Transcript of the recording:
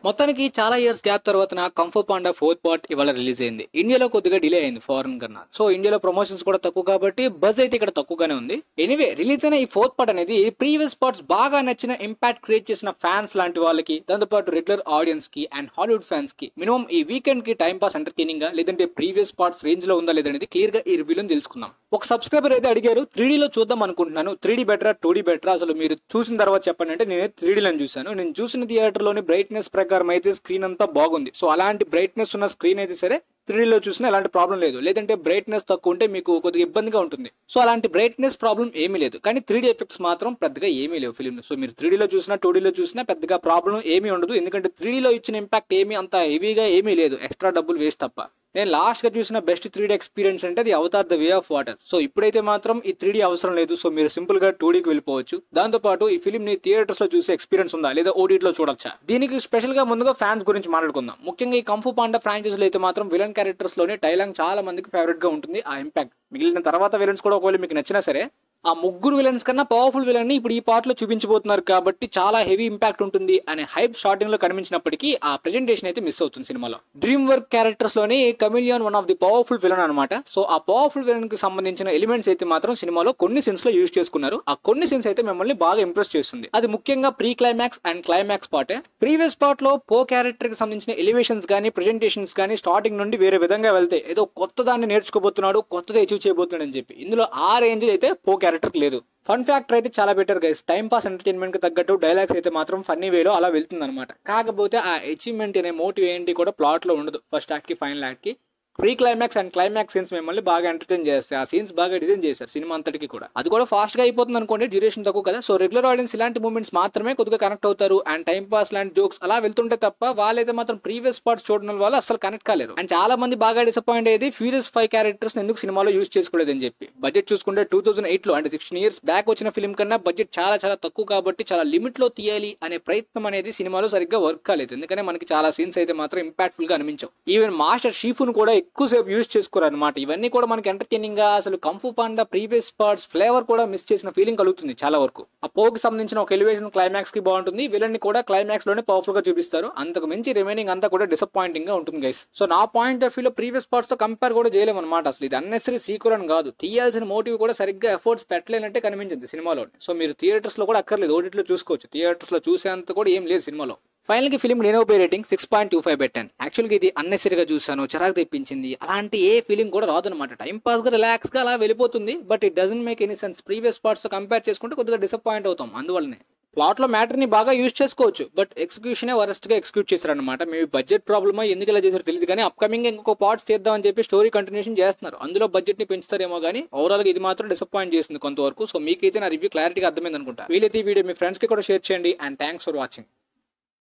మొత్తానికి చాలా years gap తర్వాత కంఫు పాండా 4th పార్ట్ ఇవాళ రిలీజ్ అయింది. ఇండియాలో కొద్దిగా డిలే అయింది ఫారెన్ కన్నా. సో ఇండియాలో ప్రమోషన్స్ కూడా తక్కువ కాబట్టి బజ్ అయితే ఇక్కడ తక్కువగానే ఉంది. ఎనీవే రిలీజ్ అయిన ఈ 4th పార్ట్ అనేది ప్రీవియస్ పార్ట్స్ బాగా నచ్చిన ఇంపాక్ట్ క్రియేట్ చేసిన ఫ్యాన్స్ లాంటి వాళ్ళకి, దాంతోపాటు రెగ్యులర్ ఆడియన్స్ కి అండ్ హాలీవుడ్ ఫ్యాన్స్ కి మినిమం ఈ వీకెండ్ కి టైం పాస్ ఎంటర్టైనింగ్ గా లేదంటే ప్రీవియస్ పార్ట్స్ రేంజ్ లో ఉందా లేదనేది క్లియర్ గా ఈ రివ్యూలో తెలుసుకుందాం. ఒక సబ్స్క్రైబర్ అయితే అడిగారు 3D లో చూద్దాం అనుకుంటున్నాను, 3D బెటరా 2D బెటరా, అసలు మీరు చూసిన తర్వాత చెప్పండి అంటే నేను 3D లో చూసాను. నేను చూసిన థియేటర్ లోని బ్రైట్నెస్ ప్రకారం అయితే స్క్రీన్ అంతా బాగుంది. సో అలాంటి బ్రైట్నెస్ ఉన్న స్క్రీన్ అయితే సరే 3D లో చూసినా ఎలాంటి ప్రాబ్లం లేదు. లేదంటే బ్రైట్నెస్ తక్కువ ఉంటే మీకు కొద్దిగా ఇబ్బందిగా ఉంటుంది. సో అలాంటి బ్రైట్నెస్ ప్రాబ్లం ఏమీ లేదు. కానీ 3D ఎఫెక్ట్స్ మాత్రం పెద్దగా ఏమీ లేవు ఫిలిం. సో మీరు 3D లో చూసినా 2D లో చూసినా పెద్దగా ప్రాబ్లం ఏమీ ఉండదు. ఎందుకంటే 3D లో ఇచ్చిన ఇంపాక్ట్ ఏమీ అంత హెవీగా ఏమీ లేదు, ఎక్స్ట్రా డబ్బులు వేస్ట్ తప్ప. నేను లాస్ట్ గా చూసిన బెస్ట్ 3D ఎక్స్పీరియన్స్ అంటే అది Avatar the way of water. So ఇప్పుడైతే మాత్రం ఈ 3D అవసరం లేదు. సో మీరు సింపుల్ గా 2Dకి వెళ్ళిపోవచ్చు. దాంతో పాటు ఈ ఫిలిం ని థియేటర్స్ లో చూసే ఎక్స్పీరియన్స్ ఉందా లేదా ఓటీటీ లో చూడొచ్చా? దీనికి స్పెషల్ గా ముందుగా ఫ్యాన్స్ గురించి మాట్లాడుకుందాం. ముఖ్యంగా ఈ కంఫు పాండా ఫ్రాంచైజ్ లో అయితే మాత్రం విలన్ క్యారెక్టర్స్ లోనే టైలాంగ్ చాలా మందికి ఫేవరెట్ గా ఉంటుంది. ఆ ఇంపాక్ట్ మిగిలిన తర్వాత విలన్స్ కూడా ఒకవేళ మీకు నచ్చినా సరే ఆ ముగ్గురు విలన్స్ కన్నా పవర్ఫుల్ విలన్ ని ఇప్పుడు ఈ పార్ట్ లో చూపించబోతున్నారు కాబట్టి చాలా హెవీ ఇంపాక్ట్ ఉంటుంది అనే హైప్ స్టార్టింగ్ లో కనిపించినప్పటికీ ఆ ప్రెజెంటేషన్ అయితే మిస్ అవుతుంది సినిమాలో. డ్రీమ్ వర్క్ క్యారెక్టర్స్ లోని chameleon one of the powerful villain అనమాట. సో ఆ పవర్ఫుల్ విలన్ కి సంబంధించిన ఎలిమెంట్స్ అయితే మాత్రం సినిమాలో కొన్ని సీన్స్ లో యూజ్ చేసుకున్నారు. ఆ కొన్ని సీన్స్ అయితే మిమ్మల్ని బాగా ఇంప్రెస్ చేస్తుంది. అది ముఖ్యంగా ప్రీ క్లైమాక్స్ అండ్ క్లైమాక్స్ పార్టే. ప్రీవియస్ పార్ట్ లో పో క్యారెక్టర్ కి సంబంధించిన ఎలివేషన్స్ గానీ ప్రెజెంటేషన్స్ గానీ స్టార్టింగ్ నుండి వేరే విధంగా వెళ్తే ఏదో కొత్త దాన్ని నేర్చుకోబోతున్నాడు, కొత్తది అచీవ్ చేయబోతున్నాడు అని చెప్పి ఇందులో ఆ రేంజ్ అయితే పో క్యారెక్టర్ లేదు. ఫన్ ఫ్యాక్టర్ అయితే చాలా better guys. Time pass entertainment కి తగ్గట్టు డైలాగ్స్ అయితే మాత్రం ఫన్నీ వేలో అలా వెళ్తుంది అనమాట. కాకపోతే ఆ అచీవ్మెంట్ అనే మోటివ్ ఏంటి కూడా ప్లాట్ లో ఉండదు. ఫస్ట్ యాక్ట్ కి ఫైనల్ యాక్ట్ కి pre climax and climax scenes మిమ్మల్ని బాగా ఎంటర్టైన్ చేస్తాయి. ఆ సీన్స్ బాగా డిజైన్ చేశారు సినిమా అంతటికి కూడా. అది కూడా ఫాస్ట్ గా అయిపోతుంది అనుకోండి, డ్యూరేషన్ తక్కువ కదా. సో రెగ్యులర్ ఆడియన్స్ ఇలాంటి మూమెంట్స్ మాత్రమే కొద్దిగా కనెక్ట్ అవుతారు అండ్ టైం పాస్ లాంటి జోక్స్ అలా వెళ్తుంటే తప్ప వాళ్ళైతే మాత్రం ప్రీవియస్ పార్ట్స్ చూడడం వల్ల అసలు కనెక్ట్ కాలేరు. అండ్ చాలా మంది బాగా డిసప్పాయింట్ అయ్యేది ఫ్యూరియస్ 5 క్యారెక్టర్స్ ఎందుకు సినిమాలో యూజ్ చేసుకోలేదని చెప్పి. బడ్జెట్ చూసుకుంటే 2008 లో అంటే 16 years బ్యాక్ వచ్చిన ఫిల్మ్ కన్నా బడ్జెట్ చాలా చాలా తక్కువ కాబట్టి చాలా లిమిట్ లో తీయాలి అనే ప్రయత్నం అనేది సినిమాలో సరిగ్గా వర్క్ కాలేదు. ఎందుకంటే మనకి చాలా సీన్స్ అయితే మాత్రం ఇంపాక్ట్ఫుల్ గా అనిపించవు. ఈవెన్ మాస్టర్ షీఫును కూడా ఎక్కువసేపు యూజ్ అనమాట. ఇవన్నీ కూడా మనకి ఎంటర్టైనింగ్ గా అసలు కంఫు పాండా ప్రీవియస్ పార్ట్స్ ఫ్లేవర్ కూడా మిస్ చేసిన ఫీలింగ్ కలుగుతుంది చాలా వరకు. ఆ పోకి సంబంధించిన ఒక ఎలివేషన్ క్లైమాక్స్ కి బాగుంటుంది. విలన్ ని కూడా క్లైమాక్స్ లోనే పవర్ఫుల్ గా చూపిస్తారు. అంతకు మించి రిమైనింగ్ అంతా కూడా డిసప్పాయింటింగ్ గా ఉంటుంది గైస్. సో నా పాయింట్ ఆఫ్ వ్యూ లో ప్రీవియస్ పార్ట్స్ తో కంపేర్ కూడా చేయలేము అనమాట. అసలు ఇది అన్నెసరీ సీక్వెల్ అని కాదు, తీయాల్సిన మోటివ్ కూడా సరిగ్గా ఎఫర్ట్స్ పెట్టలేనట్టే కనిపించింది సినిమాలో. సో మీరు థియేటర్స్ లో కూడా అక్కర్లేదు, ఓటీటీలో చూసుకోవచ్చు. థియేటర్స్ లో చూసేంత కూడా ఏం లేదు సినిమాలో. ఫైనల్ కి ఫిలిం నేను రేటింగ్ 6.25/10. యాక్చువల్గా ఇది అన్నెసరీగా చూసాను, చిరాకు తెప్పించింది, అలాంటి ఏ ఫీలింగ్ కూడా రాదు అనమాట. టైం పాస్ గా రిలాక్స్ గా అలా వెళ్ళిపోతుంది. But it doesn't make any sense. Previous parts తో కంపేర్ చేసుకుంటే కొద్దిగా డిసప్పాయింట్ అవుతాం. అందువల్లనే ప్లాట్ లో మ్యాటర్ ని బాగా యూజ్ చేసుకోవచ్చు, బట్ ఎగ్జిక్యూషన్ వరస్ట్ గా ఎగ్జిక్యూట్ చేశారనమాట. మేబీ బడ్జెట్ ప్రాబ్లమ్ ఎందుకు ఇలా చేశారో తెలియదు కానీ అప్కమింగ్ ఇంకొక పార్ట్స్ తీద్దాం అని చెప్పి స్టోరీ కంటిన్యూషన్ చేస్తున్నారు. అందులో బడ్జెట్ ని పెంచుతారేమో కానీ ఓవరాల్ గా ఇది మాత్రం డిసప్పాయింట్ చేస్తుంది కొంతవరకు. సో మీకైతే నా రివ్యూ క్లారిటీగా అర్థమైంది అనుకుంటా. వీలైతే ఈ వీడియో మీ ఫ్రెండ్స్ కి కూడా షేర్ చేయండి. And thanks for watching.